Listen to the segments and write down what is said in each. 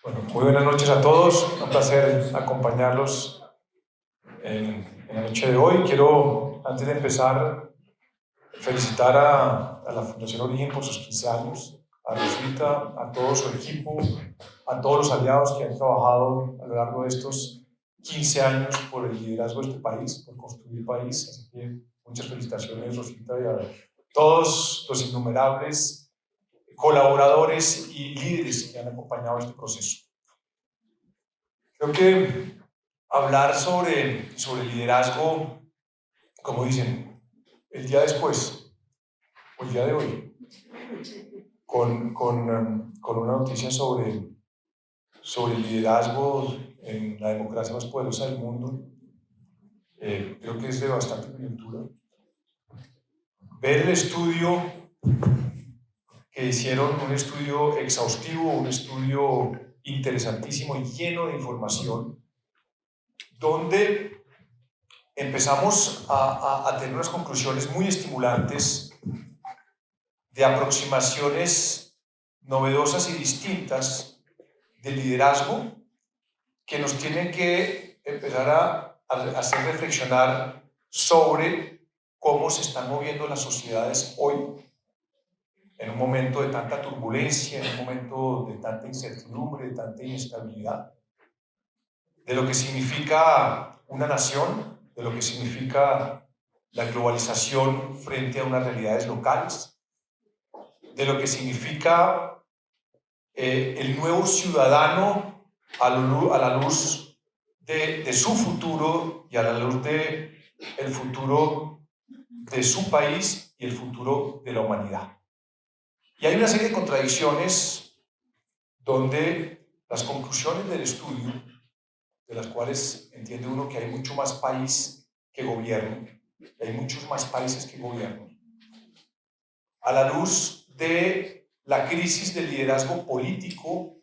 Bueno, muy buenas noches a todos. Un placer acompañarlos en la noche de hoy. Quiero, antes de empezar, felicitar a la Fundación Origen por sus 15 años, a Rosita, a todo su equipo, a todos los aliados que han trabajado a lo largo de estos 15 años por el liderazgo de este país, por construir el país. Así que muchas felicitaciones, Rosita, y a todos los innumerables colaboradores y líderes que han acompañado este proceso. Creo que hablar sobre liderazgo, como dicen, el día después o el día de hoy, con una noticia sobre el liderazgo en la democracia más poderosa del mundo, creo que es de bastante coyuntura. Ver el estudio que hicieron, un estudio exhaustivo, un estudio interesantísimo y lleno de información, donde empezamos a tener unas conclusiones muy estimulantes de aproximaciones novedosas y distintas de liderazgo que nos tienen que empezar a hacer reflexionar sobre cómo se están moviendo las sociedades hoy, en un momento de tanta turbulencia, en un momento de tanta incertidumbre, de tanta inestabilidad, de lo que significa una nación, de lo que significa la globalización frente a unas realidades locales, de lo que significa el nuevo ciudadano a la luz de su futuro y a la luz del futuro de su país y el futuro de la humanidad. Y hay una serie de contradicciones donde las conclusiones del estudio, de las cuales entiende uno que hay mucho más país que gobierno, hay muchos más países que gobierno, a la luz de la crisis del liderazgo político,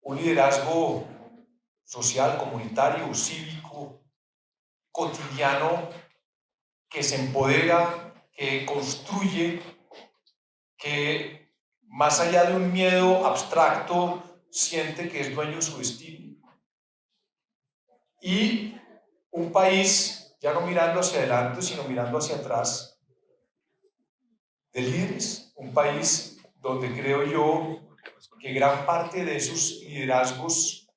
un liderazgo social, comunitario, cívico, cotidiano, que se empodera, que construye, que más allá de un miedo abstracto, siente que es dueño de su destino. Y un país, ya no mirando hacia adelante, sino mirando hacia atrás, de líderes, un país donde creo yo que gran parte de esos liderazgos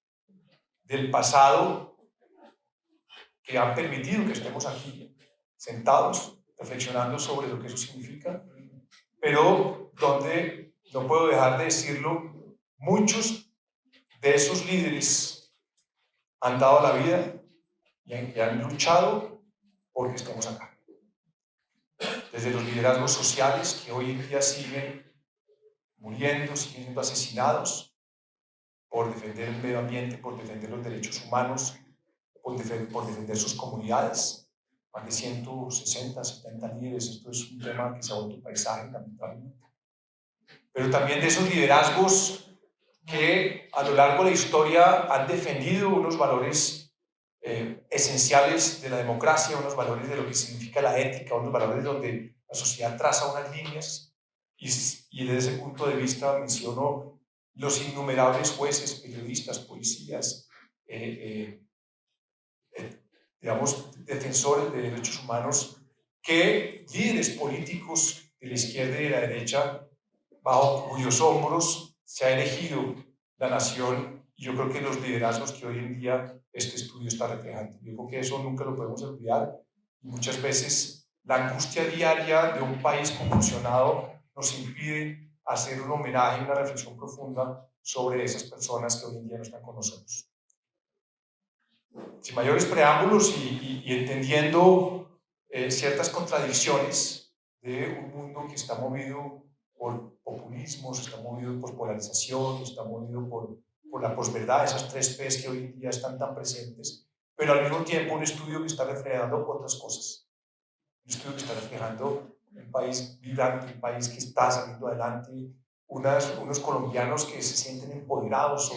del pasado que han permitido que estemos aquí sentados, reflexionando sobre lo que eso significa, pero donde, no puedo dejar de decirlo, muchos de esos líderes han dado la vida y han luchado porque estemos acá. Desde los liderazgos sociales que hoy en día siguen muriendo, siguen siendo asesinados por defender el medio ambiente, por defender los derechos humanos, por defender sus comunidades. Más de 160, 70 líderes, esto es un tema que se ha vuelto paisaje, lamentablemente. Pero también de esos liderazgos que a lo largo de la historia han defendido unos valores esenciales de la democracia, unos valores de lo que significa la ética, unos valores donde la sociedad traza unas líneas, y desde ese punto de vista menciono los innumerables jueces, periodistas, policías, digamos, defensores de derechos humanos, que líderes políticos de la izquierda y de la derecha, bajo cuyos hombros se ha elegido la nación, y yo creo que los liderazgos que hoy en día este estudio está reflejando. Yo creo que eso nunca lo podemos olvidar, y muchas veces la angustia diaria de un país convulsionado nos impide hacer un homenaje y una reflexión profunda sobre esas personas que hoy en día no están con nosotros. Sin mayores preámbulos y entendiendo ciertas contradicciones de un mundo que está movido por populismos, está movido por polarización, está movido por la posverdad, esas tres P's que hoy en día están tan presentes, pero al mismo tiempo un estudio que está reflejando otras cosas, un estudio que está reflejando un país vibrante, un país que está saliendo adelante, unos colombianos que se sienten empoderados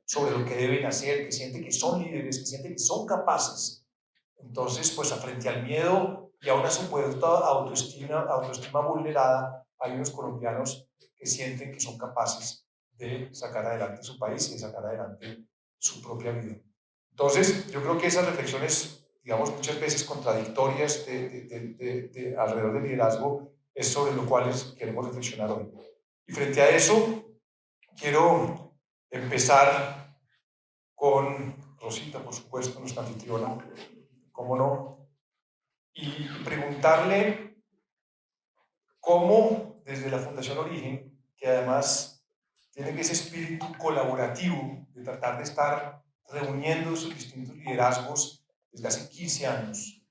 sobre lo que deben hacer, que sienten que son líderes, que sienten que son capaces. Entonces, pues frente al miedo y a una supuesta autoestima vulnerada, hay unos colombianos que sienten que son capaces de sacar adelante su país y de sacar adelante su propia vida. Entonces, yo creo que esas reflexiones, digamos, muchas veces contradictorias alrededor del liderazgo, es sobre lo cual queremos reflexionar hoy. Y frente a eso, quiero empezar con Rosita, por supuesto, nuestra anfitriona, cómo no, y preguntarle cómo desde la Fundación Origen, que además tiene ese espíritu colaborativo de tratar de estar reuniendo sus distintos liderazgos desde hace 15 años,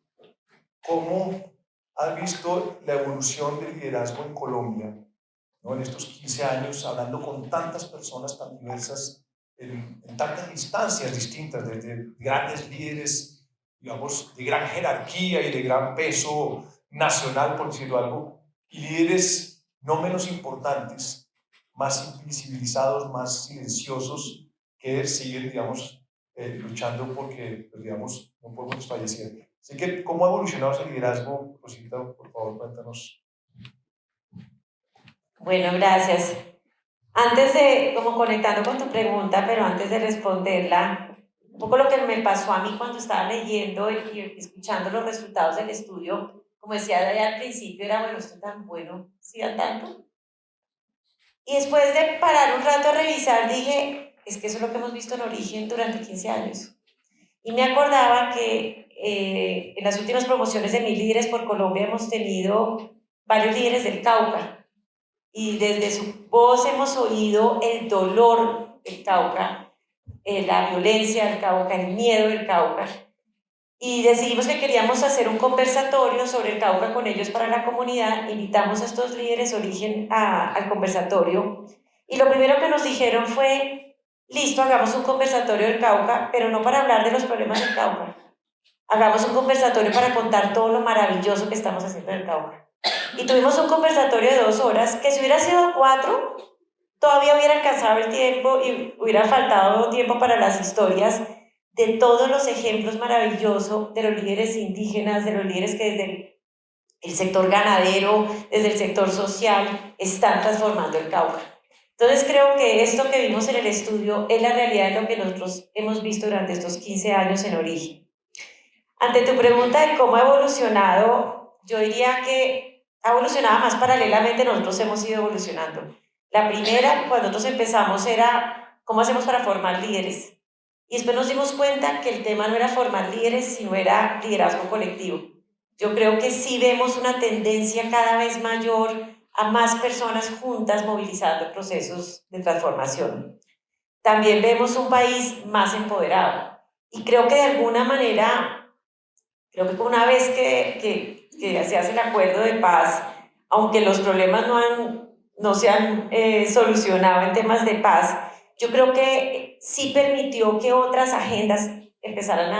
¿cómo has visto la evolución del liderazgo en Colombia, ¿no? En estos 15 años, hablando con tantas personas tan diversas, en tantas instancias distintas, desde grandes líderes, digamos, de gran jerarquía y de gran peso nacional, por decirlo algo, y líderes no menos importantes, más invisibilizados, más silenciosos, que siguen, digamos, luchando porque, pues, digamos, no podemos fallecer. Así que, ¿cómo ha evolucionado ese liderazgo? Rosita, por favor, cuéntanos. Bueno, gracias. Antes de, como conectando con tu pregunta, pero antes de responderla, un poco lo que me pasó a mí cuando estaba leyendo y escuchando los resultados del estudio, como decía de al principio, era, bueno, esto tan bueno, ¿sí da tanto? Y después de parar un rato a revisar, dije, es que eso es lo que hemos visto en Origen durante 15 años. Y me acordaba que en las últimas promociones de Mil Líderes por Colombia hemos tenido varios líderes del Cauca, y desde su voz hemos oído el dolor del Cauca, la violencia del Cauca, el miedo del Cauca, y decidimos que queríamos hacer un conversatorio sobre el Cauca con ellos para la comunidad. Invitamos a estos líderes Origen al conversatorio, y lo primero que nos dijeron fue, listo, hagamos un conversatorio del Cauca, pero no para hablar de los problemas del Cauca, hagamos un conversatorio para contar todo lo maravilloso que estamos haciendo en el Cauca. Y tuvimos un conversatorio de 2 horas, que si hubiera sido 4, todavía hubiera alcanzado el tiempo y hubiera faltado tiempo para las historias de todos los ejemplos maravillosos de los líderes indígenas, de los líderes que desde el sector ganadero, desde el sector social, están transformando el Cauca. Entonces creo que esto que vimos en el estudio es la realidad de lo que nosotros hemos visto durante estos 15 años en Origen. Ante tu pregunta de cómo ha evolucionado, yo diría que ha evolucionado más paralelamente, nosotros hemos ido evolucionando. La primera, cuando nosotros empezamos, era cómo hacemos para formar líderes. Y después nos dimos cuenta que el tema no era formar líderes, sino era liderazgo colectivo. Yo creo que sí vemos una tendencia cada vez mayor a más personas juntas movilizando procesos de transformación. También vemos un país más empoderado. Y creo que de alguna manera, creo que una vez que se hace el acuerdo de paz, aunque los problemas no se han solucionado en temas de paz, yo creo que sí permitió que otras agendas empezaran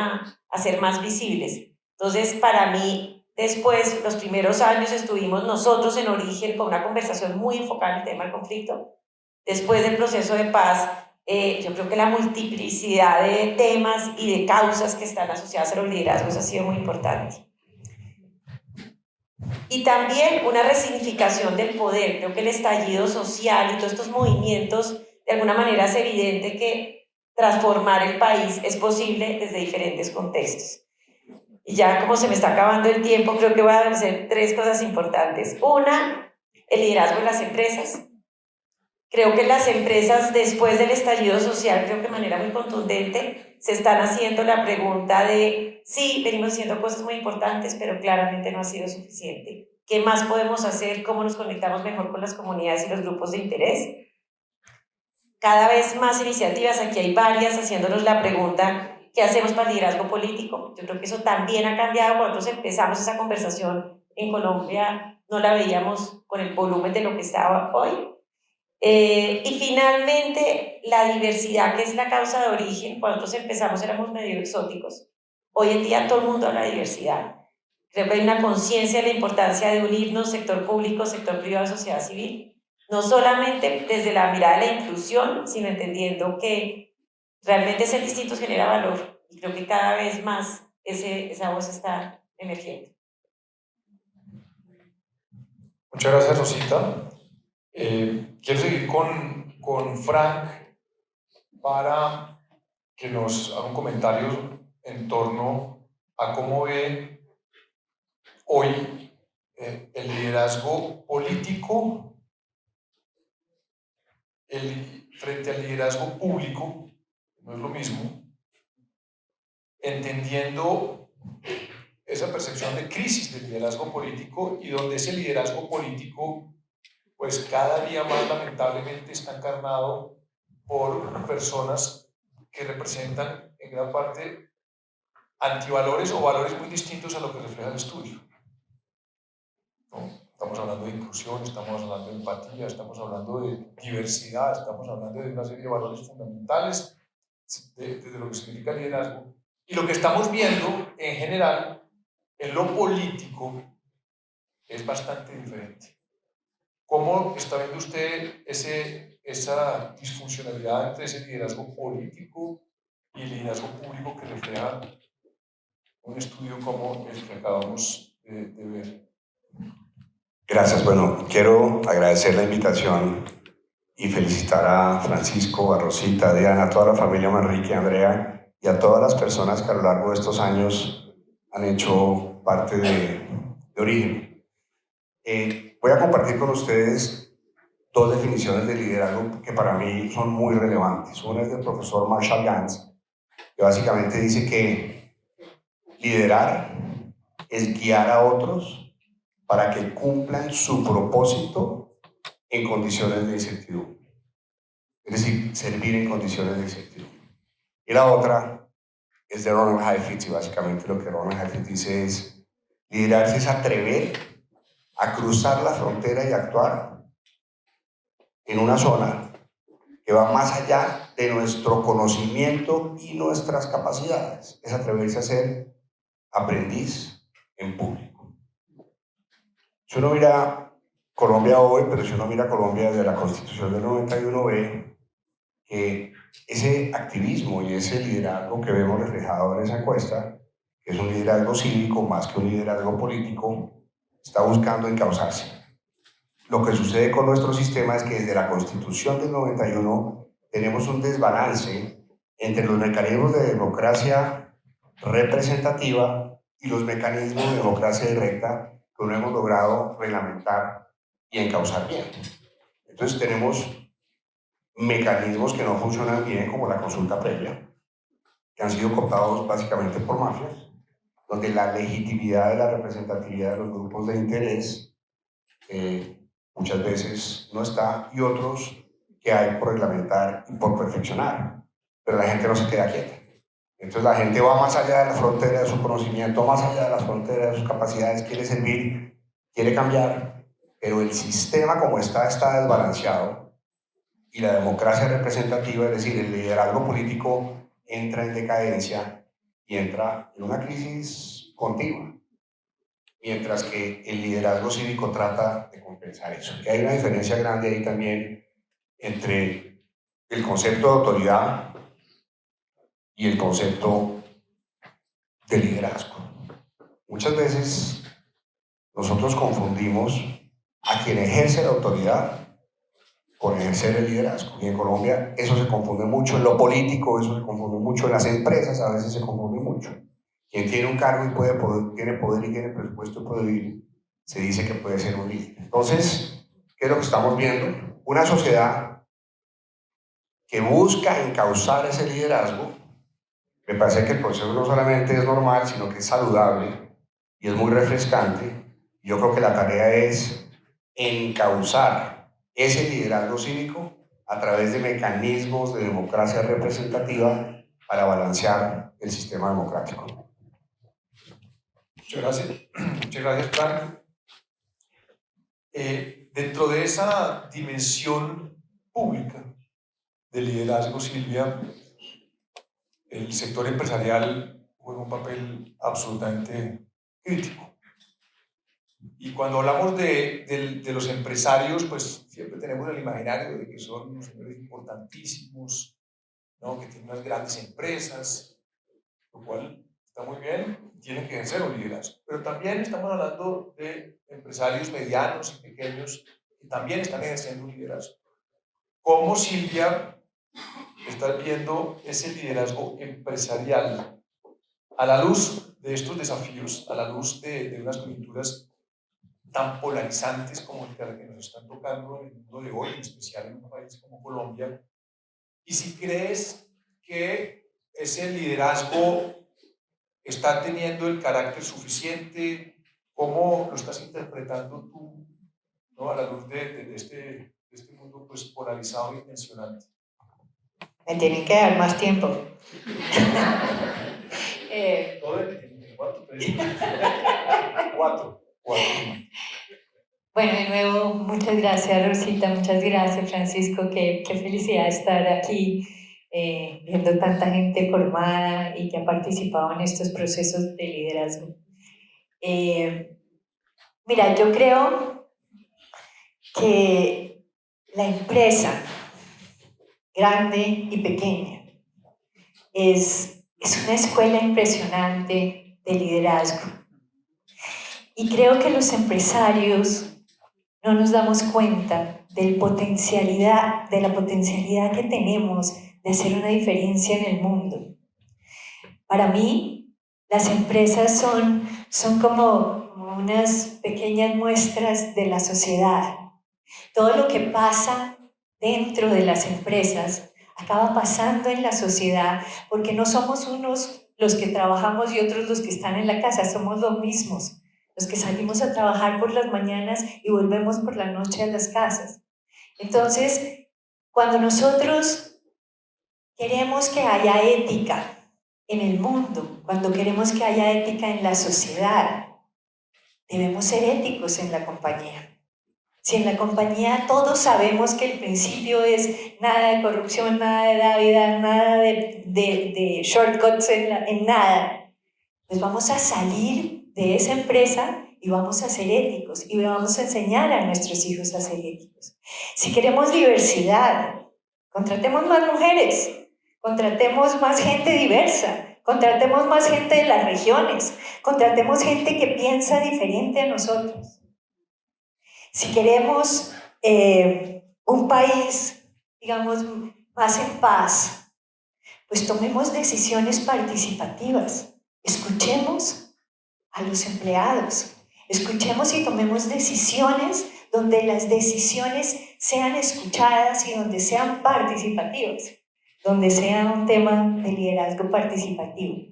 a ser más visibles. Entonces, para mí, después, los primeros años estuvimos nosotros en Origen con una conversación muy enfocada en el tema del conflicto. Después del proceso de paz, yo creo que la multiplicidad de temas y de causas que están asociadas a los liderazgos ha sido muy importante. Y también una resignificación del poder. Creo que el estallido social y todos estos movimientos, de alguna manera es evidente que transformar el país es posible desde diferentes contextos. Y ya como se me está acabando el tiempo, creo que voy a hacer 3 cosas importantes. Una, el liderazgo en las empresas. Creo que las empresas, después del estallido social, creo que de manera muy contundente, se están haciendo la pregunta de, sí, venimos haciendo cosas muy importantes, pero claramente no ha sido suficiente. ¿Qué más podemos hacer? ¿Cómo nos conectamos mejor con las comunidades y los grupos de interés? Cada vez más iniciativas, aquí hay varias haciéndonos la pregunta, ¿qué hacemos para el liderazgo político? Yo creo que eso también ha cambiado. Cuando nosotros empezamos esa conversación en Colombia, no la veíamos con el volumen de lo que estaba hoy. Y finalmente, la diversidad, que es la causa de origen. Cuando nosotros empezamos éramos medio exóticos. Hoy en día todo el mundo habla de diversidad. Creo que hay una conciencia de la importancia de unirnos, sector público, sector privado, sociedad civil, no solamente desde la mirada de la inclusión, sino entendiendo que realmente ser distintos genera valor. Y creo que cada vez más esa voz está emergiendo. Muchas gracias, Rosita. Quiero seguir con Frank para que nos haga un comentario en torno a cómo ve hoy el liderazgo político frente al liderazgo público, no es lo mismo, entendiendo esa percepción de crisis del liderazgo político y donde ese liderazgo político, pues cada día más lamentablemente está encarnado por personas que representan en gran parte antivalores o valores muy distintos a lo que refleja el estudio, ¿no? Estamos hablando de inclusión, estamos hablando de empatía, estamos hablando de diversidad, estamos hablando de una serie de valores fundamentales de lo que significa liderazgo. Y lo que estamos viendo en general en lo político es bastante diferente. ¿Cómo está viendo usted esa disfuncionalidad entre ese liderazgo político y el liderazgo público que refleja un estudio como el que acabamos de ver? Gracias. Bueno, quiero agradecer la invitación y felicitar a Francisco, a Rosita, a Diana, a toda la familia Manrique, a Andrea y a todas las personas que a lo largo de estos años han hecho parte de Origen. Voy a compartir con ustedes dos definiciones de liderazgo que para mí son muy relevantes. Una es del profesor Marshall Gantz, que básicamente dice que liderar es guiar a otros para que cumplan su propósito en condiciones de incertidumbre. Es decir, servir en condiciones de incertidumbre. Y la otra es de Ronald Heifetz, y básicamente lo que Ronald Heifetz dice es: liderarse es atrever a cruzar la frontera y actuar en una zona que va más allá de nuestro conocimiento y nuestras capacidades. Es atreverse a ser aprendiz en público. Si uno mira Colombia hoy, pero si uno mira Colombia desde la Constitución del 91, ve que ese activismo y ese liderazgo que vemos reflejado en esa encuesta, que es un liderazgo cívico más que un liderazgo político, está buscando encauzarse. Lo que sucede con nuestro sistema es que desde la Constitución del 91 tenemos un desbalance entre los mecanismos de democracia representativa y los mecanismos de democracia directa que no hemos logrado reglamentar y encauzar bien. Entonces tenemos mecanismos que no funcionan bien, como la consulta previa, que han sido cooptados básicamente por mafias, donde la legitimidad de la representatividad de los grupos de interés muchas veces no está, y otros que hay por reglamentar y por perfeccionar, pero la gente no se queda quieta. Entonces la gente va más allá de la frontera de su conocimiento, más allá de la frontera de sus capacidades, quiere servir, quiere cambiar, pero el sistema como está desbalanceado y la democracia representativa, es decir, el liderazgo político, entra en decadencia y entra en una crisis continua, mientras que el liderazgo cívico trata de compensar eso. Y hay una diferencia grande ahí también entre el concepto de autoridad y el concepto de liderazgo. Muchas veces nosotros confundimos a quien ejerce la autoridad con ejercer el liderazgo. Y en Colombia eso se confunde mucho, en lo político eso se confunde mucho, en las empresas a veces se confunde mucho. Quien tiene un cargo y tiene poder y tiene presupuesto puede ir, se dice que puede ser un líder. Entonces, ¿qué es lo que estamos viendo? Una sociedad que busca encauzar ese liderazgo. Me parece que el proceso no solamente es normal, sino que es saludable y es muy refrescante. Yo creo que la tarea es encauzar ese liderazgo cívico a través de mecanismos de democracia representativa para balancear el sistema democrático. Muchas gracias, Frank. Dentro de esa dimensión pública de liderazgo, Silvia, el sector empresarial juega un papel absolutamente crítico. Y cuando hablamos de los empresarios, pues siempre tenemos el imaginario de que son unos señores importantísimos, ¿no? Que tienen unas grandes empresas, lo cual está muy bien, tienen que ejercer un liderazgo. Pero también estamos hablando de empresarios medianos y pequeños que también están ejerciendo un liderazgo. ¿Cómo, Silvia, estás viendo ese liderazgo empresarial a la luz de estos desafíos, a la luz de unas coyunturas tan polarizantes como el que nos están tocando en el mundo de hoy, en especial en un país como Colombia? Y si crees que ese liderazgo está teniendo el carácter suficiente, ¿cómo lo estás interpretando tú, ¿no? A la luz de este mundo pues, polarizado y tensionante? Me tienen que dar más tiempo. Todo en 4, 3, 4. Bueno, de nuevo, muchas gracias Rosita, muchas gracias Francisco, qué felicidad estar aquí viendo tanta gente formada y que ha participado en estos procesos de liderazgo. Mira, yo creo que la empresa, grande y pequeña, es una escuela impresionante de liderazgo. Y creo que los empresarios no nos damos cuenta de la potencialidad que tenemos de hacer una diferencia en el mundo. Para mí, las empresas son como unas pequeñas muestras de la sociedad. Todo lo que pasa dentro de las empresas acaba pasando en la sociedad, porque no somos unos los que trabajamos y otros los que están en la casa, somos los mismos, los que salimos a trabajar por las mañanas y volvemos por la noche a las casas. Entonces, cuando nosotros queremos que haya ética en el mundo, cuando queremos que haya ética en la sociedad, debemos ser éticos en la compañía. Si en la compañía todos sabemos que el principio es nada de corrupción, nada de dádivas, nada de shortcuts en nada, pues vamos a salir de esa empresa y vamos a ser éticos y vamos a enseñar a nuestros hijos a ser éticos. Si queremos diversidad, contratemos más mujeres, contratemos más gente diversa, contratemos más gente de las regiones, contratemos gente que piensa diferente a nosotros. Si queremos un país, digamos, más en paz, pues tomemos decisiones participativas. Escuchemos a los empleados. Escuchemos y tomemos decisiones donde las decisiones sean escuchadas y donde sean participativas, donde sea un tema de liderazgo participativo.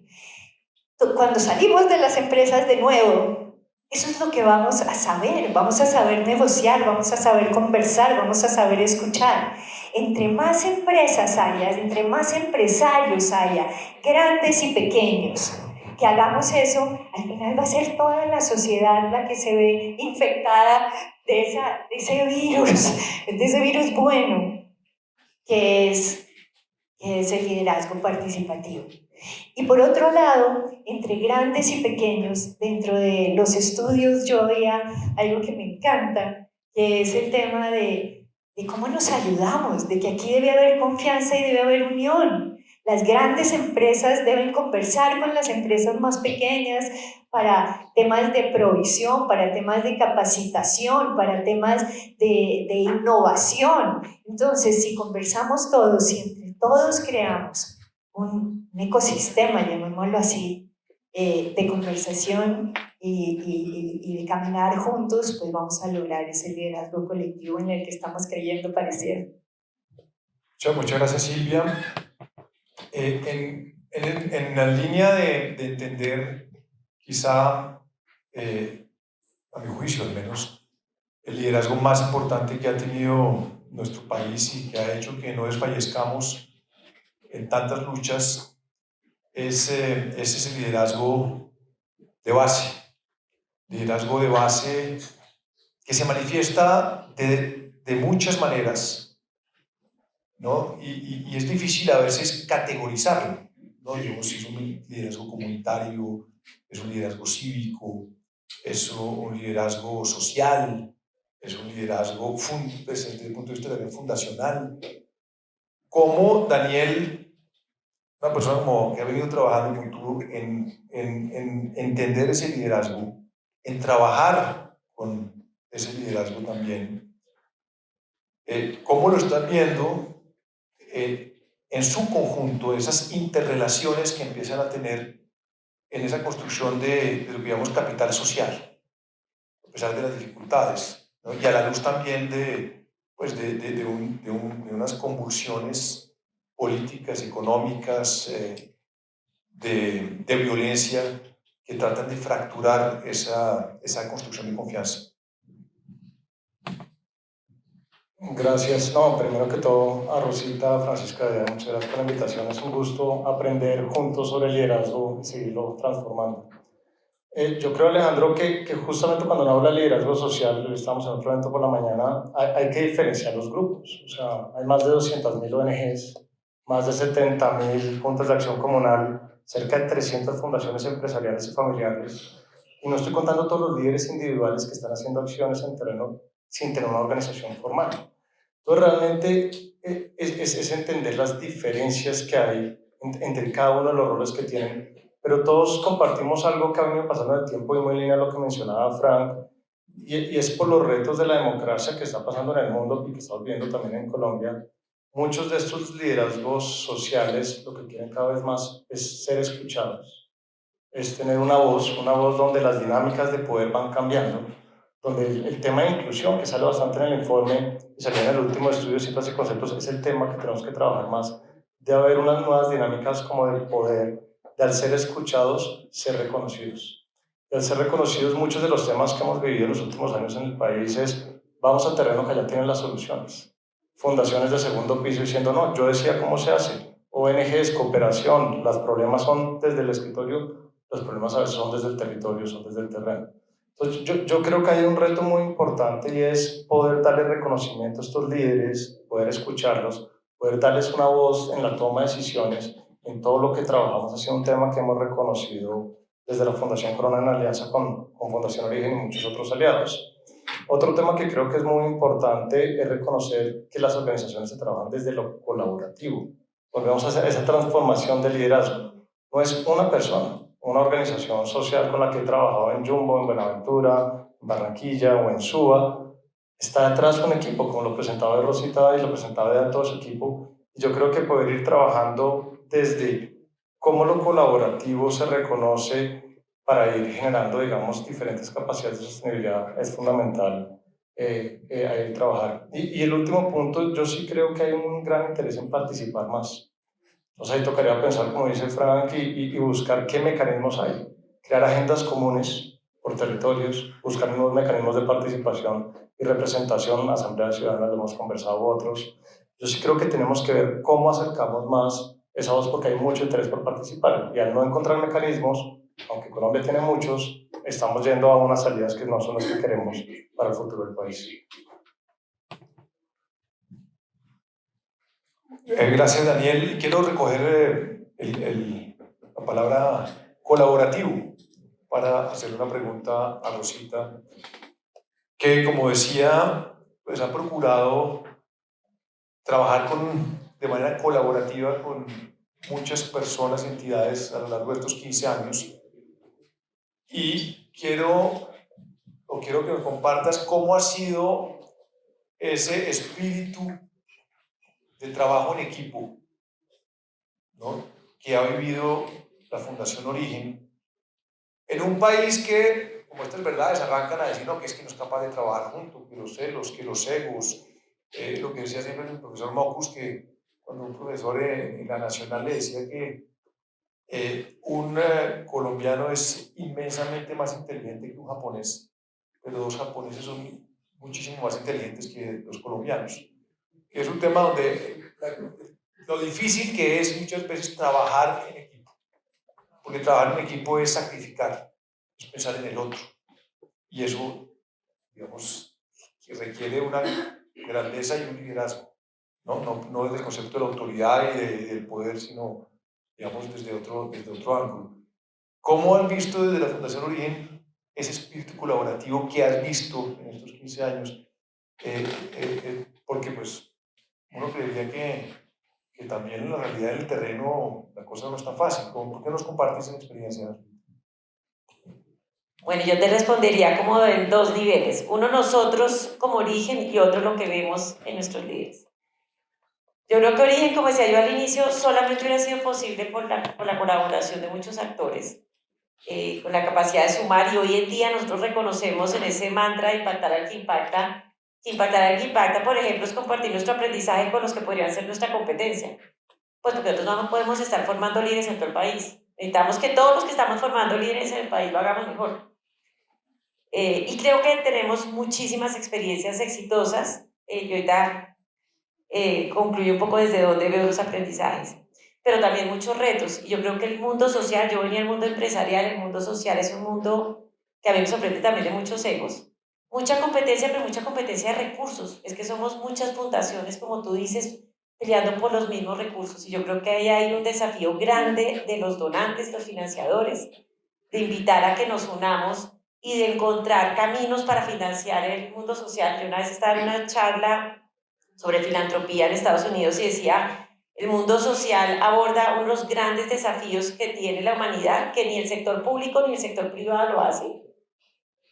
Cuando salimos de las empresas de nuevo, eso es lo que vamos a saber negociar, vamos a saber conversar, vamos a saber escuchar. Entre más empresas haya, entre más empresarios haya, grandes y pequeños, que hagamos eso, al final va a ser toda la sociedad la que se ve infectada de ese virus bueno, que es el liderazgo participativo. Y por otro lado, entre grandes y pequeños, dentro de los estudios yo veía algo que me encanta, que es el tema de cómo nos ayudamos, de que aquí debe haber confianza y debe haber unión. Las grandes empresas deben conversar con las empresas más pequeñas para temas de provisión, para temas de capacitación, para temas de innovación. Entonces, si conversamos todos y entre todos creamos un ecosistema, llamémoslo así, de conversación y de caminar juntos, pues vamos a lograr ese liderazgo colectivo en el que estamos creyendo parecer. Muchas gracias, Silvia. En la línea de entender, quizá, a mi juicio al menos, el liderazgo más importante que ha tenido nuestro país y que ha hecho que no desfallezcamos en tantas luchas es ese liderazgo de base que se manifiesta de muchas maneras, ¿no? Y es difícil a veces categorizarlo, ¿no? Digamos, si es un liderazgo comunitario, es un liderazgo cívico, es un liderazgo social, es un liderazgo desde el punto de vista también fundacional. Como Daniel, una persona como que ha venido trabajando con tú en entender ese liderazgo, en trabajar con ese liderazgo también, ¿Cómo lo están viendo en su conjunto, esas interrelaciones que empiezan a tener en esa construcción de lo que llamamos capital social, a pesar de las dificultades, ¿no? Y a la luz también pues de unas convulsiones políticas, económicas, de violencia que tratan de fracturar esa construcción de confianza? Gracias. No, primero que todo, a Rosita, Francisca, muchas gracias por la invitación. Es un gusto aprender juntos sobre el liderazgo y seguirlo transformando. Yo creo, Alejandro, que justamente cuando uno habla de liderazgo social, estamos en otro evento por la mañana, hay que diferenciar los grupos. O sea, hay más de 200.000 ONGs, más de 70.000 juntas de acción comunal, cerca de 300 fundaciones empresariales y familiares. Y no estoy contando todos los líderes individuales que están haciendo acciones en terreno sin tener una organización formal. Entonces, realmente es entender las diferencias que hay entre cada uno de los roles que tienen, pero todos compartimos algo que ha venido pasando en el tiempo y muy en línea a lo que mencionaba Frank, y es por los retos de la democracia que está pasando en el mundo y que estamos viendo también en Colombia. Muchos de estos liderazgos sociales lo que quieren cada vez más es ser escuchados, es tener una voz donde las dinámicas de poder van cambiando, donde el tema de inclusión, que sale bastante en el informe y salió en el último estudio de Cifras y Conceptos, es el tema que tenemos que trabajar más, de haber unas nuevas dinámicas como del poder, de al ser escuchados, ser reconocidos. De al ser reconocidos, muchos de los temas que hemos vivido en los últimos años en el país es, vamos a terreno que ya tienen las soluciones. Fundaciones de segundo piso diciendo, no, yo decía cómo se hace. ONGs, cooperación, los problemas son desde el escritorio, los problemas a veces son desde el territorio, son desde el terreno. Entonces, yo creo que hay un reto muy importante y es poder darle reconocimiento a estos líderes, poder escucharlos, poder darles una voz en la toma de decisiones, en todo lo que trabajamos. Ha sido un tema que hemos reconocido desde la Fundación Corona en alianza con Fundación Origen y muchos otros aliados. Otro tema que creo que es muy importante es reconocer que las organizaciones se trabajan desde lo colaborativo. Volvemos a hacer esa transformación de liderazgo. No es una persona, una organización social con la que he trabajado en Jumbo, en Buenaventura, en Barranquilla o en Suba, está detrás de un equipo, como lo presentaba de Rosita y lo presentaba de todo su equipo. Y yo creo que poder ir trabajando desde cómo lo colaborativo se reconoce para ir generando, digamos, diferentes capacidades de sostenibilidad es fundamental ahí trabajar. Y el último punto, yo sí creo que hay un gran interés en participar más. Entonces ahí tocaría pensar, como dice Frank, y buscar qué mecanismos hay. Crear agendas comunes por territorios, buscar nuevos mecanismos de participación y representación, Asamblea Ciudadana, lo hemos conversado otros. Yo sí creo que tenemos que ver cómo acercamos más esa voz porque hay mucho interés por participar. Y al no encontrar mecanismos, aunque Colombia tiene muchos, estamos yendo a unas salidas que no son las que queremos para el futuro del país. Gracias, Daniel. Y quiero recoger la palabra colaborativo para hacer una pregunta a Rosita, que, como decía, pues ha procurado trabajar de manera colaborativa con muchas personas y entidades a lo largo de estos 15 años. Y quiero que me compartas cómo ha sido ese espíritu de trabajo en equipo, ¿no?, que ha vivido la Fundación Origen en un país que, como estas verdades, arrancan a decir, no, que es que no es capaz de trabajar juntos, que los celos, que los egos, lo que decía siempre el profesor Mocus, que cuando un profesor en la Nacional le decía que un colombiano es inmensamente más inteligente que un japonés, pero dos japoneses son muchísimo más inteligentes que los colombianos. Que es un tema donde lo difícil que es muchas veces trabajar en equipo, porque trabajar en equipo es sacrificar, es pensar en el otro, y eso, digamos, que requiere una grandeza y un liderazgo, no desde el concepto de la autoridad y del poder, sino, digamos, desde otro ángulo. ¿Cómo han visto desde la Fundación Origen ese espíritu colaborativo que has visto en estos 15 años? Porque pues uno creería que también en la realidad del terreno la cosa no es tan fácil. ¿Por qué nos compartes esa experiencia? Bueno, yo te respondería como en dos niveles. Uno, nosotros como origen, y otro, lo que vemos en nuestros líderes. Yo creo que origen, como decía yo al inicio, solamente hubiera sido posible por la colaboración de muchos actores, con la capacidad de sumar, y hoy en día nosotros reconocemos en ese mantra de impactar al que impactar al que impacta, por ejemplo, es compartir nuestro aprendizaje con los que podrían ser nuestra competencia. Pues porque nosotros no podemos estar formando líderes en todo el país. Necesitamos que todos los que estamos formando líderes en el país lo hagamos mejor. Y creo que tenemos muchísimas experiencias exitosas. Yo ahorita concluyo un poco desde dónde veo los aprendizajes, pero también muchos retos. Y yo creo que el mundo social, yo venía del mundo empresarial, el mundo social es un mundo que a mí me sorprende también de muchos egos. Mucha competencia, pero mucha competencia de recursos. Es que somos muchas fundaciones, como tú dices, peleando por los mismos recursos. Y yo creo que ahí hay un desafío grande de los donantes, los financiadores, de invitar a que nos unamos y de encontrar caminos para financiar el mundo social. Yo una vez estaba en una charla sobre filantropía en Estados Unidos y decía, el mundo social aborda uno de los grandes desafíos que tiene la humanidad, que ni el sector público ni el sector privado lo hace,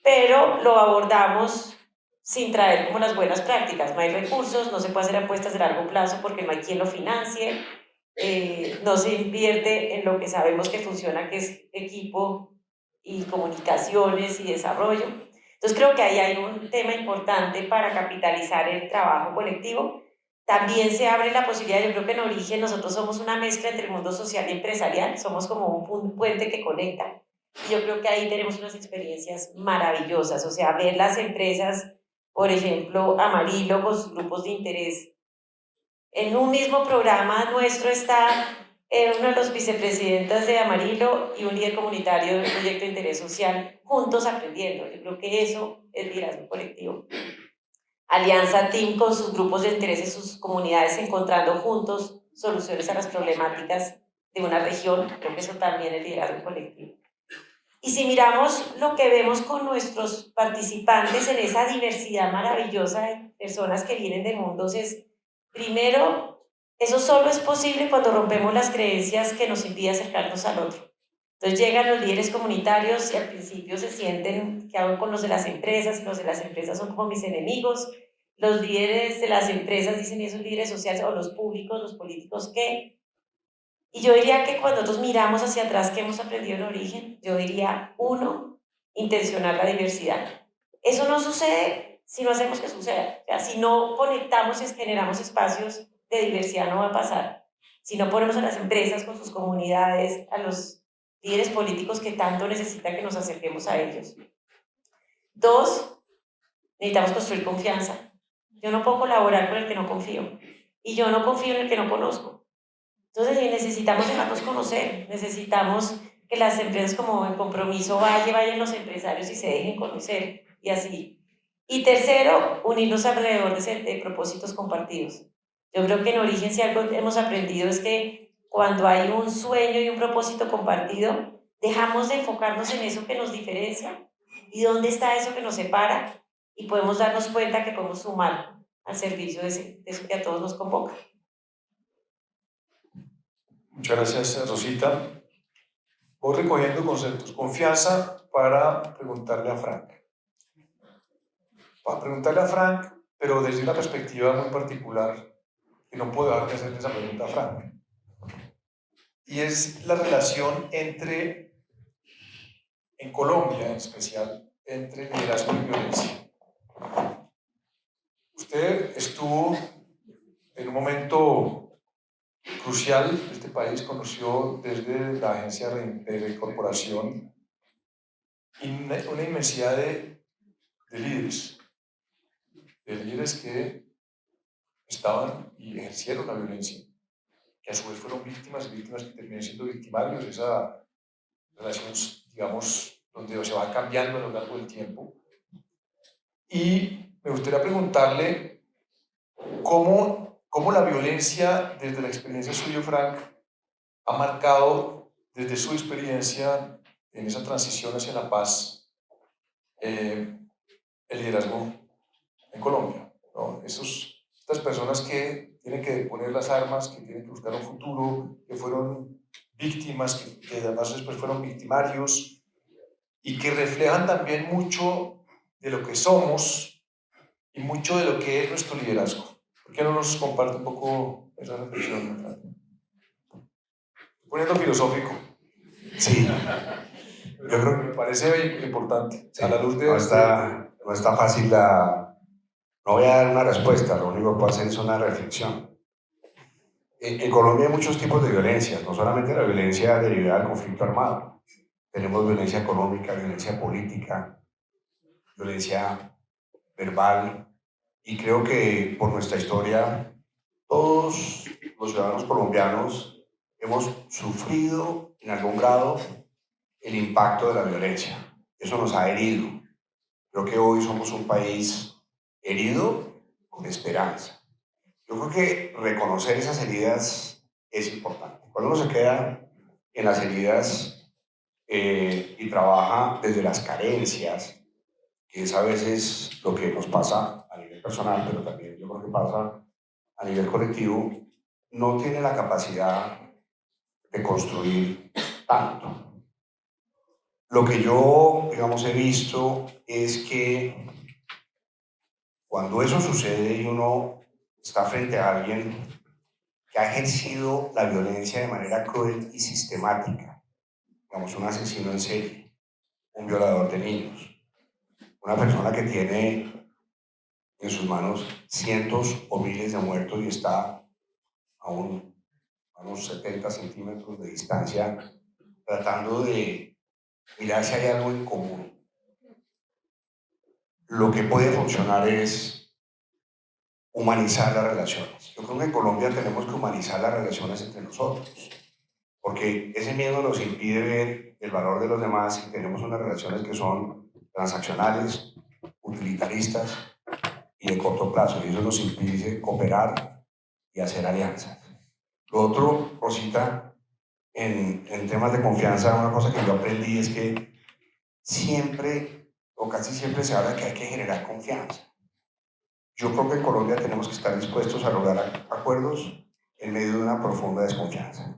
pero lo abordamos sin traer como las buenas prácticas. No hay recursos, no se puede hacer apuestas de largo plazo porque no hay quien lo financie, no se invierte en lo que sabemos que funciona, que es equipo y comunicaciones y desarrollo. Entonces creo que ahí hay un tema importante para capitalizar el trabajo colectivo. También se abre la posibilidad, yo creo que en origen nosotros somos una mezcla entre el mundo social y empresarial, somos como un puente que conecta. Y yo creo que ahí tenemos unas experiencias maravillosas, o sea, ver las empresas, por ejemplo, Amarillo con sus grupos de interés. En un mismo programa nuestro está uno de los vicepresidentes de Amarillo y un líder comunitario de un proyecto de interés social, juntos aprendiendo. Yo creo que eso es liderazgo colectivo. Alianza Team con sus grupos de interés y sus comunidades encontrando juntos soluciones a las problemáticas de una región. Creo que eso también es liderazgo colectivo. Y si miramos lo que vemos con nuestros participantes en esa diversidad maravillosa de personas que vienen de mundos es, primero, eso solo es posible cuando rompemos las creencias que nos impiden acercarnos al otro. Entonces llegan los líderes comunitarios y al principio se sienten que hago con los de las empresas, y los de las empresas son como mis enemigos. Los líderes de las empresas dicen, ¿y esos líderes sociales o los públicos, los políticos qué? Y yo diría que cuando nosotros miramos hacia atrás, ¿qué hemos aprendido en origen? Yo diría, uno, intencionar la diversidad. Eso no sucede si no hacemos que suceda. O sea, si no conectamos y generamos espacios de diversidad, no va a pasar. Si no ponemos a las empresas con sus comunidades, a los líderes políticos que tanto necesitan que nos acerquemos a ellos. Dos, necesitamos construir confianza. Yo no puedo colaborar con el que no confío. Y yo no confío en el que no conozco. Entonces necesitamos dejarnos conocer, necesitamos que las empresas como el compromiso vayan los empresarios y se dejen conocer y así. Y tercero, unirnos alrededor de propósitos compartidos. Yo creo que en origen si algo hemos aprendido es que cuando hay un sueño y un propósito compartido, dejamos de enfocarnos en eso que nos diferencia y dónde está eso que nos separa y podemos darnos cuenta que podemos sumar al servicio de eso que a todos nos convoca. Muchas gracias, Rosita. Voy recogiendo conceptos. Confianza para preguntarle a Frank. Para preguntarle a Frank, pero desde una perspectiva muy particular, que no puedo dejar de hacerle esa pregunta a Frank. Y es la relación entre, en Colombia en especial, entre liderazgo y violencia. Usted estuvo en un momento crucial de este país, conoció desde la agencia de reincorporación una inmensidad de líderes que estaban y ejercieron la violencia, que a su vez fueron víctimas y víctimas que terminan siendo victimarios, esa relación, digamos, donde se va cambiando a lo largo del tiempo. Y me gustaría preguntarle cómo la violencia, desde la experiencia suya, Frank, ha marcado desde su experiencia en esa transición hacia la paz el liderazgo en Colombia, ¿no? Estas personas que tienen que poner las armas, que tienen que buscar un futuro, que fueron víctimas, que además después fueron victimarios y que reflejan también mucho de lo que somos y mucho de lo que es nuestro liderazgo. ¿Por qué no nos comparte un poco esa reflexión, Fran? Poniendo filosófico. Sí, yo Pero creo me parece importante. sí, A la luz de... no está fácil no voy a dar una respuesta, lo único que puedo hacer es una reflexión. En Colombia hay muchos tipos de violencias, no solamente la violencia derivada del conflicto armado. Tenemos violencia económica, violencia política, violencia verbal, y creo que por nuestra historia todos los ciudadanos colombianos hemos sufrido en algún grado el impacto de la violencia. Eso nos ha herido. Creo que hoy somos un país herido con esperanza. Yo creo que reconocer esas heridas es importante. Cuando uno se queda en las heridas y trabaja desde las carencias, que es a veces lo que nos pasa a nivel personal, pero también yo creo que pasa a nivel colectivo, no tiene la capacidad de construir tanto. Lo que yo, digamos, he visto es que cuando eso sucede y uno está frente a alguien que ha ejercido la violencia de manera cruel y sistemática, digamos, un asesino en serie, un violador de niños, una persona que tiene en sus manos cientos o miles de muertos y está a unos 70 centímetros de distancia tratando de mirar si hay algo en común. Lo que puede funcionar es humanizar las relaciones. Yo creo que en Colombia tenemos que humanizar las relaciones entre nosotros, porque ese miedo nos impide ver el valor de los demás y tenemos unas relaciones que son transaccionales, utilitaristas y de corto plazo, y eso nos impide cooperar y hacer alianzas. Lo otro, Rosita, en temas de confianza, una cosa que yo aprendí es que siempre o casi siempre se habla que hay que generar confianza. Yo creo que en Colombia tenemos que estar dispuestos a lograr acuerdos en medio de una profunda desconfianza.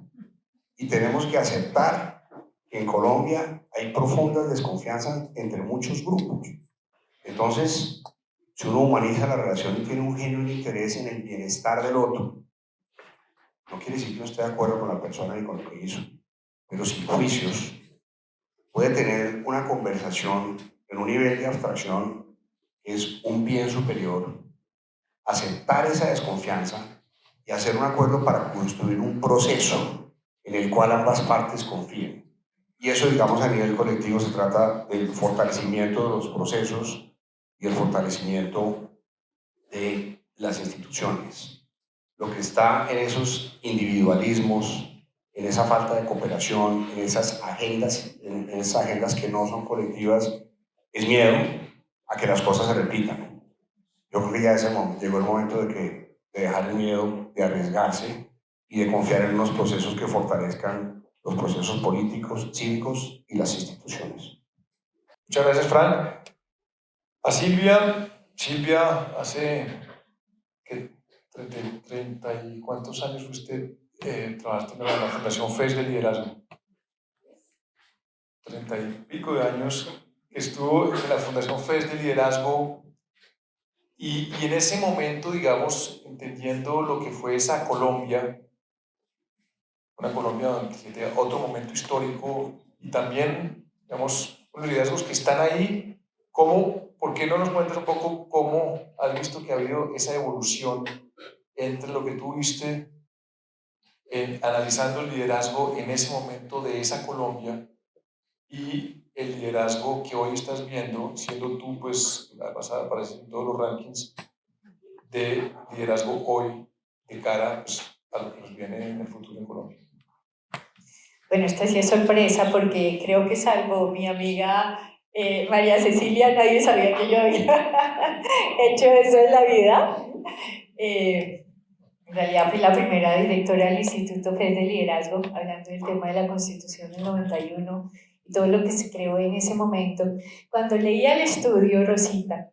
Y tenemos que aceptar que en Colombia hay profundas desconfianzas entre muchos grupos. Entonces, si uno humaniza la relación y tiene un genuino interés en el bienestar del otro, no quiere decir que no esté de acuerdo con la persona ni con lo que hizo, pero sin juicios, puede tener una conversación en un nivel de abstracción que es un bien superior, aceptar esa desconfianza y hacer un acuerdo para construir un proceso en el cual ambas partes confíen. Y eso, digamos, a nivel colectivo se trata del fortalecimiento de los procesos y el fortalecimiento de las instituciones. Lo que está en esos individualismos, en esa falta de cooperación, en esas agendas que no son colectivas, es miedo a que las cosas se repitan. Yo creo que ya llegó el momento de dejar el miedo, de arriesgarse y de confiar en unos procesos que fortalezcan los procesos políticos, cívicos y las instituciones. Muchas gracias, Fran. A Silvia, hace que 30 y cuántos años usted trabajaste en la Fundación FES de Liderazgo. 30 y pico de años que estuvo en la Fundación FES de Liderazgo y en ese momento, digamos, entendiendo lo que fue esa Colombia, una Colombia donde tiene otro momento histórico y también, digamos, los liderazgos que están ahí, ¿por qué no nos cuentas un poco cómo has visto que ha habido esa evolución entre lo que tú viste analizando el liderazgo en ese momento de esa Colombia y el liderazgo que hoy estás viendo, siendo tú, pues, vas a aparecer en todos los rankings de liderazgo hoy de cara, pues, a lo que nos viene en el futuro en Colombia? Bueno, esta sí es sorpresa porque creo que salvo mi amiga María Cecilia, nadie sabía que yo había hecho eso en la vida. En realidad fui la primera directora del Instituto FES de Liderazgo, hablando del tema de la Constitución del 91 y todo lo que se creó en ese momento. Cuando leía el estudio, Rosita,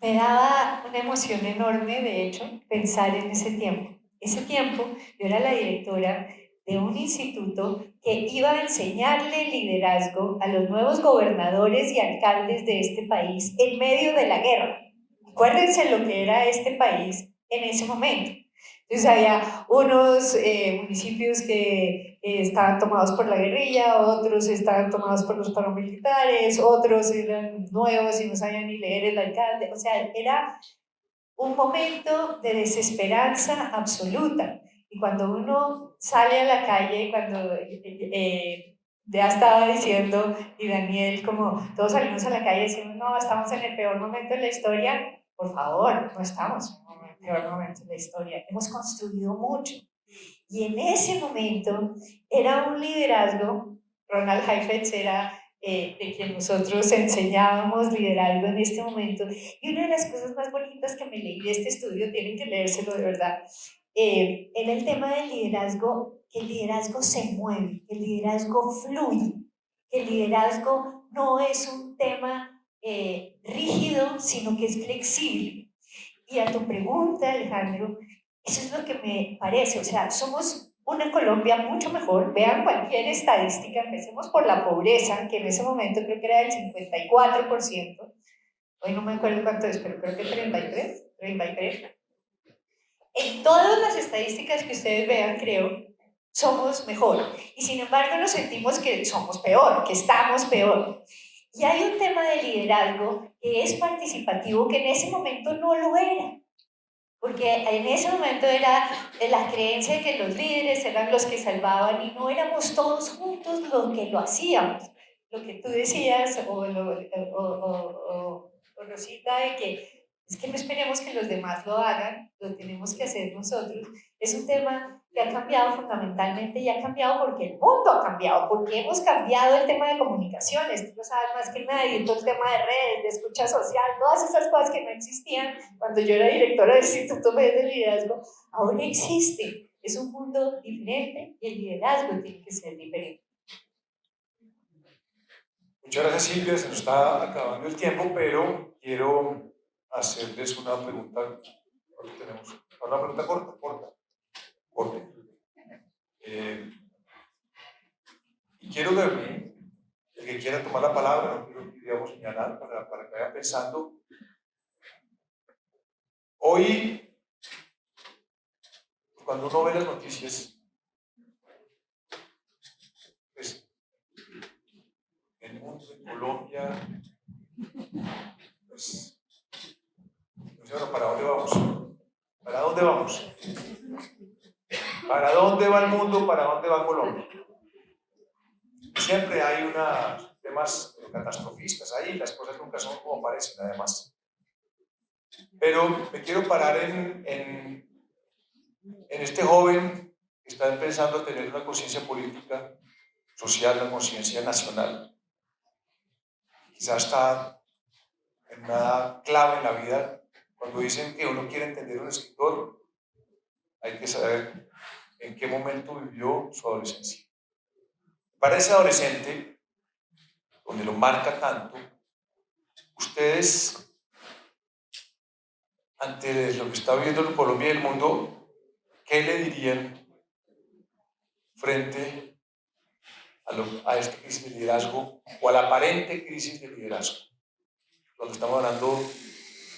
me daba una emoción enorme, de hecho, pensar en ese tiempo. Ese tiempo, yo era la directora de un instituto que iba a enseñarle liderazgo a los nuevos gobernadores y alcaldes de este país en medio de la guerra. Acuérdense lo que era este país en ese momento. Entonces había unos municipios que estaban tomados por la guerrilla, otros estaban tomados por los paramilitares, otros eran nuevos y no sabían ni leer el alcalde. O sea, era un momento de desesperanza absoluta. Y cuando uno sale a la calle, cuando ya estaba diciendo, y Daniel, como todos salimos a la calle y decimos, no, estamos en el peor momento de la historia, por favor, no estamos en el peor momento de la historia, hemos construido mucho. Y en ese momento era un liderazgo, Ronald Heifetz era de quien nosotros enseñábamos liderazgo en este momento, y una de las cosas más bonitas que me leí de este estudio, tienen que leérselo de verdad, era el tema del liderazgo, que el liderazgo se mueve, que el liderazgo fluye, que el liderazgo no es un tema rígido, sino que es flexible. Y a tu pregunta, Alejandro, eso es lo que me parece, o sea, somos una Colombia mucho mejor. Vean cualquier estadística, empecemos por la pobreza, que en ese momento creo que era del 54%, hoy no me acuerdo cuánto es, pero creo que 33. En todas las estadísticas que ustedes vean, creo, somos mejor. Y sin embargo nos sentimos que somos peor, que estamos peor. Y hay un tema de liderazgo que es participativo, que en ese momento no lo era. Porque en ese momento era la creencia de que los líderes eran los que salvaban y no éramos todos juntos los que lo hacíamos. Lo que tú decías, o Rosita, de que es que no esperemos que los demás lo hagan, lo tenemos que hacer nosotros, es un tema que ha cambiado fundamentalmente, y ha cambiado porque el mundo ha cambiado, porque hemos cambiado el tema de comunicaciones. Tú lo sabes más que nadie, todo el tema de redes, de escucha social, todas esas cosas que no existían cuando yo era directora del Instituto de Liderazgo, ahora existen. Es un mundo diferente y el liderazgo tiene que ser diferente. Muchas gracias, Silvia. Se nos está acabando el tiempo, pero quiero hacerles una pregunta. Tenemos una pregunta corta. Y quiero que el que quiera tomar la palabra, no quiero que digamos señalar para que vayan pensando. Hoy, cuando uno ve las noticias, pues, en el mundo, en Colombia, pues, no sé, bueno, ¿para dónde vamos? ¿Para dónde vamos? ¿Para dónde va el mundo? ¿Para dónde va Colombia? Siempre hay unos temas catastrofistas ahí, las cosas nunca son como parecen, además. Pero me quiero parar en este joven que está empezando a tener una conciencia política, social, una conciencia nacional. Quizás está en una edad clave en la vida. Cuando dicen que uno quiere entender a un escritor, hay que saber en qué momento vivió su adolescencia. Para ese adolescente, donde lo marca tanto, ustedes, ante lo que está viviendo en Colombia y el mundo, ¿qué le dirían frente a esta crisis de liderazgo o a la aparente crisis de liderazgo? Cuando estamos hablando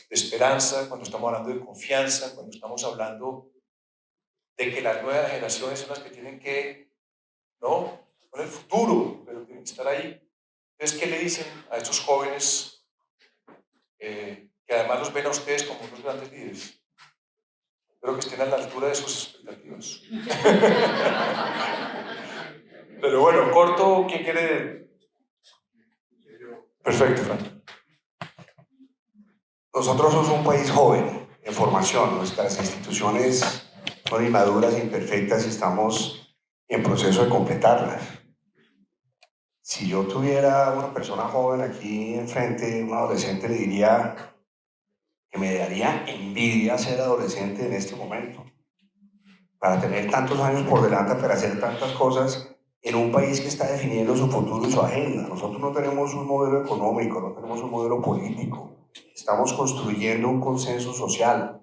de esperanza, cuando estamos hablando de confianza, cuando estamos hablando de que las nuevas generaciones son las que tienen que, ¿no?, con el futuro, pero tienen que estar ahí. Entonces, ¿qué le dicen a estos jóvenes que además los ven a ustedes como unos grandes líderes? Espero que estén a la altura de sus expectativas. Pero bueno, corto, ¿quién quiere? Perfecto, Fran. Nosotros somos un país joven, en formación. Nuestras instituciones son inmaduras e imperfectas y estamos en proceso de completarlas. Si yo tuviera una persona joven aquí enfrente, un adolescente, le diría que me daría envidia ser adolescente en este momento. Para tener tantos años por delante, para hacer tantas cosas en un país que está definiendo su futuro y su agenda. Nosotros no tenemos un modelo económico, no tenemos un modelo político. Estamos construyendo un consenso social.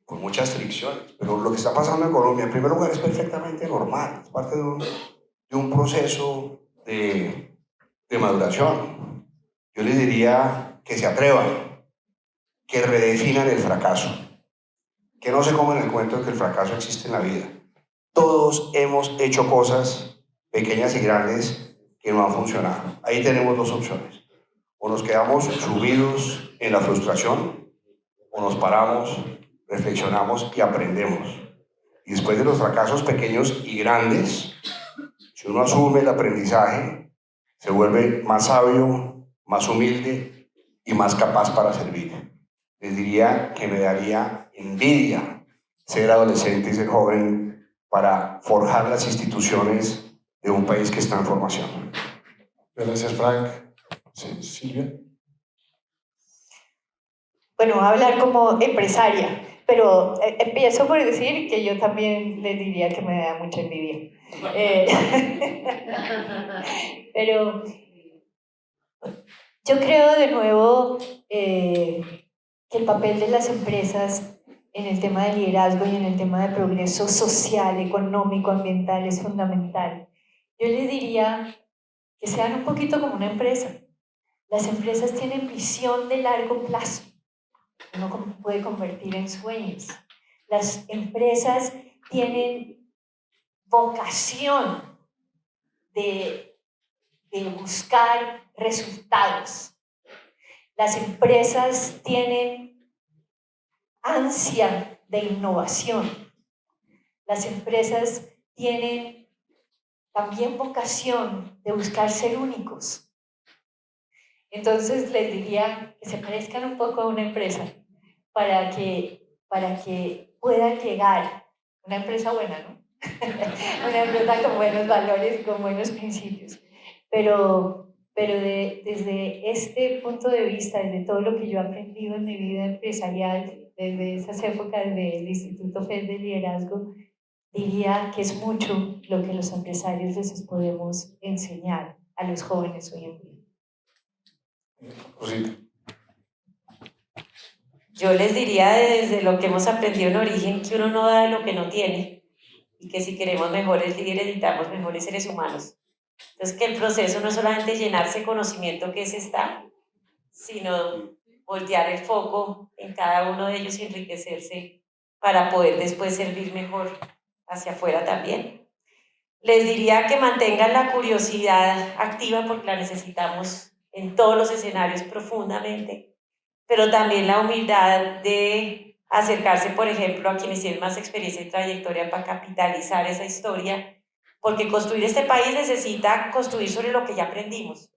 con muchas fricciones. Pero lo que está pasando en Colombia, en primer lugar, es perfectamente normal, es parte de un proceso de maduración. Yo les diría que se atrevan, que redefinan el fracaso, que no se coman el cuento de que el fracaso existe en la vida. Todos hemos hecho cosas pequeñas y grandes que no han funcionado. Ahí tenemos dos opciones. O nos quedamos sumidos en la frustración, o nos paramos, reflexionamos y aprendemos. Y después de los fracasos pequeños y grandes, si uno asume el aprendizaje, se vuelve más sabio, más humilde y más capaz para servir. Les diría que me daría envidia ser adolescente y ser joven para forjar las instituciones de un país que está en formación. Gracias, Frank. Sí, Silvia. Bueno, voy a hablar como empresaria, pero empiezo por decir que yo también les diría que me da mucha envidia. Pero yo creo de nuevo que el papel de las empresas en el tema de liderazgo y en el tema de progreso social, económico, ambiental es fundamental. Yo les diría que sean un poquito como una empresa. Las empresas tienen visión de largo plazo. Uno puede convertir en sueños. Las empresas tienen vocación de buscar resultados. Las empresas tienen ansia de innovación. Las empresas tienen también vocación de buscar ser únicos. Entonces les diría que se parezcan un poco a una empresa para que puedan llegar, una empresa buena, ¿no? Una empresa con buenos valores y con buenos principios. Pero desde este punto de vista, desde todo lo que yo he aprendido en mi vida empresarial, desde esas épocas del Instituto FED de Liderazgo, diría que es mucho lo que los empresarios les podemos enseñar a los jóvenes hoy en día. Rosita. Yo les diría desde lo que hemos aprendido en origen que uno no da lo que no tiene y que si queremos mejores líderes necesitamos mejores seres humanos. Entonces que el proceso no es solamente llenarse conocimiento que es estar, sino voltear el foco en cada uno de ellos y enriquecerse para poder después servir mejor hacia afuera también. Les diría que mantengan la curiosidad activa porque la necesitamos en todos los escenarios profundamente, pero también la humildad de acercarse, por ejemplo, a quienes tienen más experiencia y trayectoria para capitalizar esa historia, porque construir este país necesita construir sobre lo que ya aprendimos,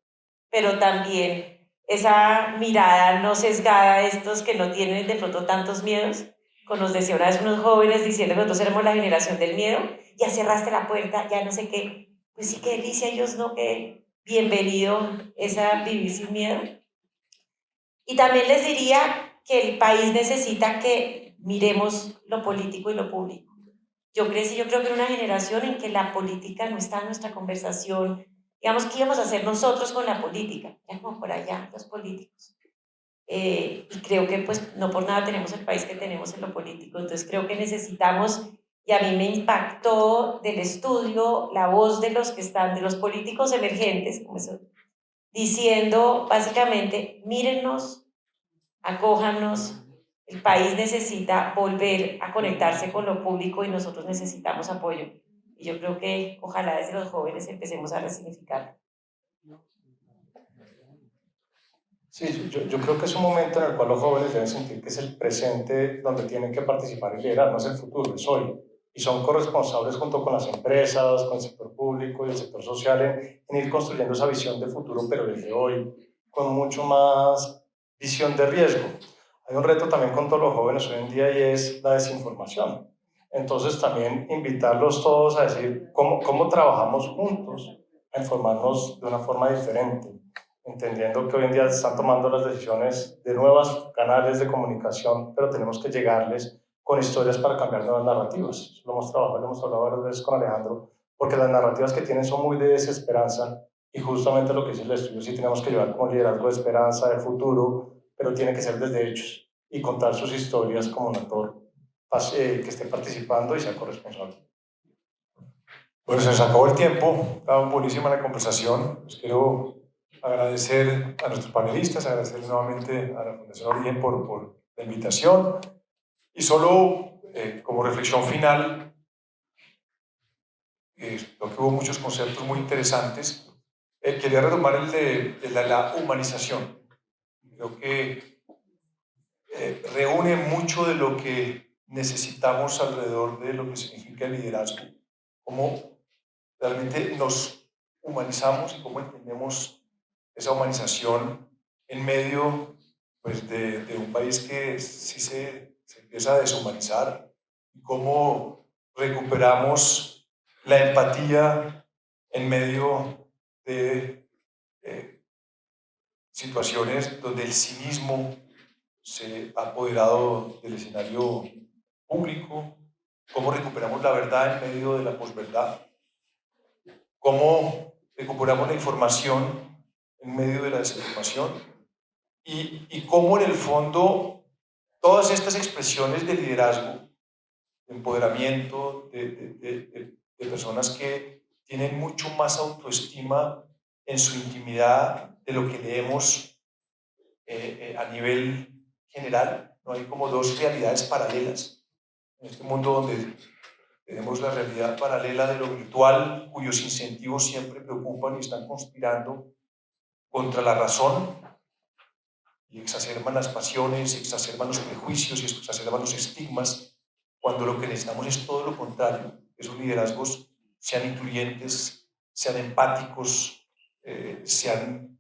pero también esa mirada no sesgada de estos que no tienen de pronto tantos miedos, como nos decía una vez unos jóvenes diciendo que nosotros éramos la generación del miedo, ya cerraste la puerta, ya no sé qué, pues sí, qué delicia, ellos no, que bienvenido esa vivir sin miedo. Y también les diría que el país necesita que miremos lo político y lo público. Yo creo que era una generación en que la política no está en nuestra conversación. Digamos, ¿qué íbamos a hacer nosotros con la política? Ya como por allá, los políticos. Y creo que pues no por nada tenemos el país que tenemos en lo político. Entonces creo que necesitamos, y a mí me impactó del estudio la voz de los que están, de los políticos emergentes, como eso, diciendo básicamente, mírennos, acójanos, el país necesita volver a conectarse con lo público y nosotros necesitamos apoyo. Y yo creo que ojalá desde los jóvenes empecemos a resignificarlo. Sí, yo creo que es un momento en el cual los jóvenes deben sentir que es el presente donde tienen que participar y liderar, no es el futuro, es hoy. Y son corresponsables junto con las empresas, con el sector público y el sector social en ir construyendo esa visión de futuro, pero desde hoy, con mucho más visión de riesgo. Hay un reto también con todos los jóvenes hoy en día y es la desinformación. Entonces también invitarlos todos a decir cómo trabajamos juntos, a informarnos de una forma diferente, entendiendo que hoy en día se están tomando las decisiones de nuevos canales de comunicación, pero tenemos que llegarles con historias para cambiar nuevas narrativas. Lo hemos trabajado, lo hemos hablado varias veces con Alejandro, porque las narrativas que tienen son muy de desesperanza y justamente lo que dice el estudio, sí tenemos que llevar como liderazgo de esperanza, de futuro, pero tiene que ser desde hechos y contar sus historias como un actor que esté participando y sea corresponsable. Bueno, se nos acabó el tiempo, estaba buenísima la conversación. Les quiero agradecer a nuestros panelistas, agradecer nuevamente a la Fundación Origen por la invitación. Y solo como reflexión final, creo que hubo muchos conceptos muy interesantes. Quería retomar el de la humanización. Creo que reúne mucho de lo que necesitamos alrededor de lo que significa el liderazgo, cómo realmente nos humanizamos y cómo entendemos esa humanización en medio pues, de un país que sí se empieza a deshumanizar, y cómo recuperamos la empatía en medio de situaciones donde el cinismo se ha apoderado del escenario público, cómo recuperamos la verdad en medio de la posverdad, cómo recuperamos la información en medio de la desinformación y cómo en el fondo todas estas expresiones de liderazgo, de empoderamiento, de personas que tienen mucho más autoestima en su intimidad de lo que leemos a nivel general. No hay como dos realidades paralelas en este mundo donde tenemos la realidad paralela de lo virtual, cuyos incentivos siempre preocupan y están conspirando contra la razón y exacerban las pasiones, exacerban los prejuicios y exacerban los estigmas, cuando lo que necesitamos es todo lo contrario. Esos liderazgos sean incluyentes, sean empáticos, sean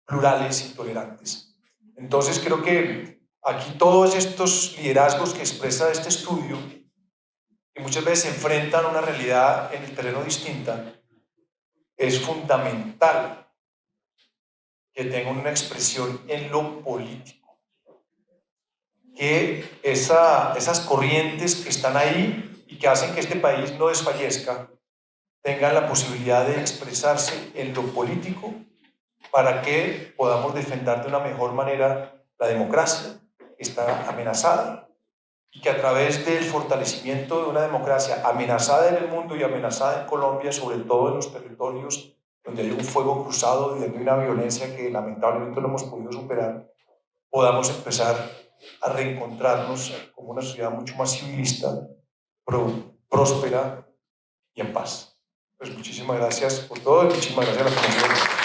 plurales y tolerantes. Entonces creo que aquí todos estos liderazgos que expresa este estudio, que muchas veces se enfrentan a una realidad en el terreno distinta, es fundamental que tengan una expresión en lo político, que esas corrientes que están ahí y que hacen que este país no desfallezca, tengan la posibilidad de expresarse en lo político para que podamos defender de una mejor manera la democracia, que está amenazada, y que a través del fortalecimiento de una democracia amenazada en el mundo y amenazada en Colombia, sobre todo en los territorios donde hay un fuego cruzado y donde hay una violencia que lamentablemente no hemos podido superar, podamos empezar a reencontrarnos como una sociedad mucho más civilista, próspera y en paz. Pues muchísimas gracias por todo y muchísimas gracias a la Fundación.